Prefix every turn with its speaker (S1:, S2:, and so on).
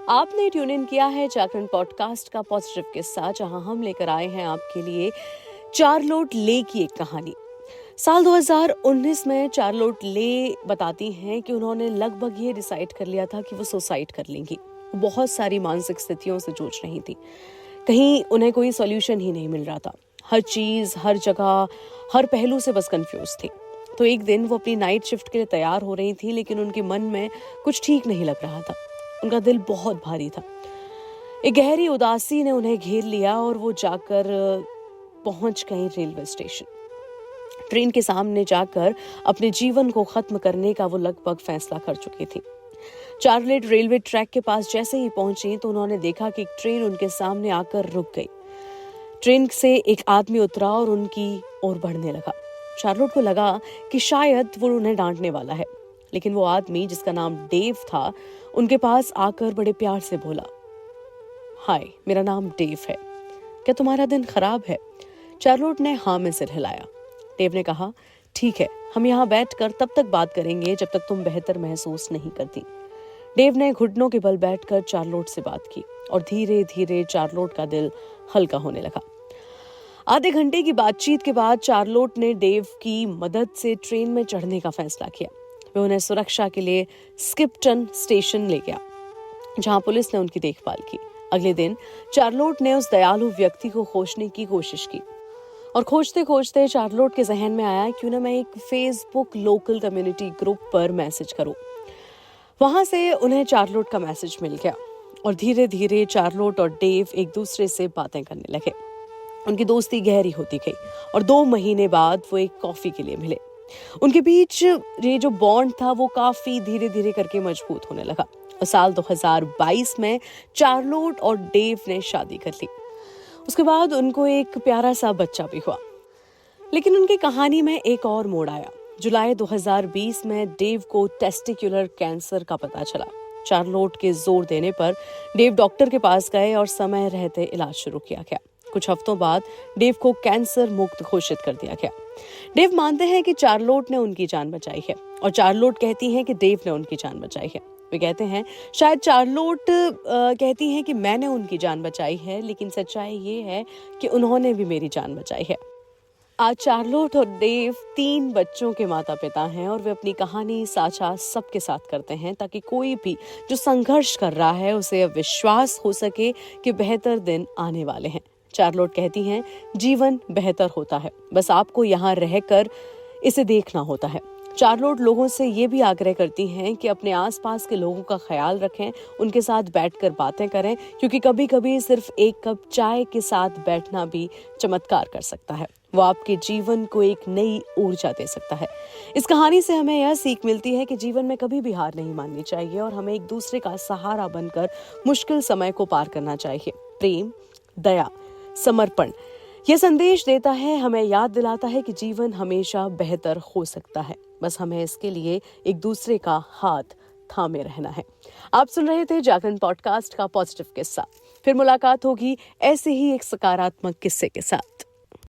S1: आपने tune in किया है जागरण पॉडकास्ट का पॉजिटिव किस्सा, जहां हम लेकर आए हैं आपके लिए चार्लोट ले की एक कहानी। साल 2019 में चार्लोट ले बताती हैं कि उन्होंने लगभग ये डिसाइड कर लिया था कि वो सुसाइड कर लेंगी। वो बहुत सारी मानसिक स्थितियों से जूझ रही थी। कहीं उन्हें कोई सॉल्यूशन ही नहीं मिल रहा था। हर चीज, हर जगह, हर पहलू से बस कंफ्यूज थी। तो एक दिन वो अपनी नाइट शिफ्ट के लिए तैयार हो रही थी, लेकिन उनके मन में कुछ ठीक नहीं लग रहा था। उनका दिल बहुत भारी था। एक गहरी उदासी ने उन्हें घेर लिया और वो जाकर पहुंच गई रेलवे स्टेशन। ट्रेन के सामने जाकर अपने जीवन को खत्म करने का वो लगभग फैसला कर चुकी थी। चार्लोट रेलवे ट्रैक के पास जैसे ही पहुंची तो उन्होंने देखा कि एक ट्रेन उनके सामने आकर रुक गई। ट्रेन से एक आदमी उतरा और उनकी ओर बढ़ने लगा। चार्लोट को लगा कि शायद वो उन्हें डांटने वाला है, लेकिन वो आदमी, जिसका नाम डेव था, उनके पास आकर बड़े प्यार से बोला, हाय, मेरा नाम डेव है, क्या तुम्हारा दिन खराब है? चार्लोट ने हाँ में सिर हिलाया। डेव ने कहा, ठीक है, हम यहाँ बैठकर तब तक बात करेंगे जब तक तुम बेहतर महसूस नहीं करती। डेव ने घुटनों के बल बैठकर चार्लोट से बात की और धीरे धीरे चार्लोट का दिल हल्का होने लगा। आधे घंटे की बातचीत के बाद चार्लोट ने डेव की मदद से ट्रेन में चढ़ने का फैसला किया। वे उन्हें सुरक्षा के लिए स्किपटन स्टेशन ले गया, जहां पुलिस ने उनकी देखभाल की। अगले दिन चार्लोट ने उस दयालु व्यक्ति को खोजने की कोशिश की और खोजते खोजते चार्लोट के जहन में आया, क्यों ना मैं एक फेसबुक लोकल कम्युनिटी ग्रुप पर मैसेज करूं। वहां से उन्हें चार्लोट का मैसेज मिल गया और धीरे धीरे चार्लोट और डेव एक दूसरे से बातें करने लगे। उनकी दोस्ती गहरी होती गई और 2 महीने बाद वो एक कॉफी के लिए मिले। उनके बीच ये जो बॉन्ड था वो काफी धीरे धीरे करके मजबूत होने लगा और साल 2022 में चार्लोट और डेव ने शादी कर ली। उसके बाद उनको एक प्यारा सा बच्चा भी हुआ। लेकिन उनकी कहानी में एक और मोड़ आया। जुलाई 2020 में डेव को टेस्टिकुलर कैंसर का पता चला। चार्लोट के जोर देने पर डेव डॉक्टर के पास गए और समय रहते इलाज शुरू किया गया। कुछ हफ्तों बाद डेव को कैंसर मुक्त घोषित कर दिया गया। डेव मानते हैं कि चार्लोट ने उनकी जान बचाई है और चार्लोट कहती हैं कि डेव ने उनकी जान बचाई है। वे कहते हैं, शायद चार्लोट कहती हैं कि मैंने उनकी जान बचाई है, लेकिन सच्चाई ये है कि उन्होंने भी मेरी जान बचाई है। आज चार्लोट और डेव 3 बच्चों के माता पिता हैं और वे अपनी कहानी साझा सबके साथ करते हैं, ताकि कोई भी जो संघर्ष कर रहा है उसे विश्वास हो सके कि बेहतर दिन आने वाले हैं। चार्लोट कहती हैं, जीवन बेहतर होता है, बस आपको यहाँ रहकर इसे देखना होता है। चार्लोट लोगों से ये भी आग्रह करती हैं कि अपने आसपास के लोगों का ख्याल रखें, उनके साथ बैठकर बातें करें, क्योंकि कभी कभी सिर्फ एक कप चाय के साथ बैठना भी चमत्कार कर सकता है। वो आपके जीवन को एक नई ऊर्जा दे सकता है। इस कहानी से हमें यह सीख मिलती है कि जीवन में कभी भी हार नहीं माननी चाहिए और हमें एक दूसरे का सहारा बनकर मुश्किल समय को पार करना चाहिए। प्रेम, दया, समर्पण, यह संदेश देता है, हमें याद दिलाता है कि जीवन हमेशा बेहतर हो सकता है। बस हमें इसके लिए एक दूसरे का हाथ थामे रहना है। आप सुन रहे थे जागरण पॉडकास्ट का पॉजिटिव किस्सा। फिर मुलाकात होगी ऐसे ही एक सकारात्मक किस्से के साथ।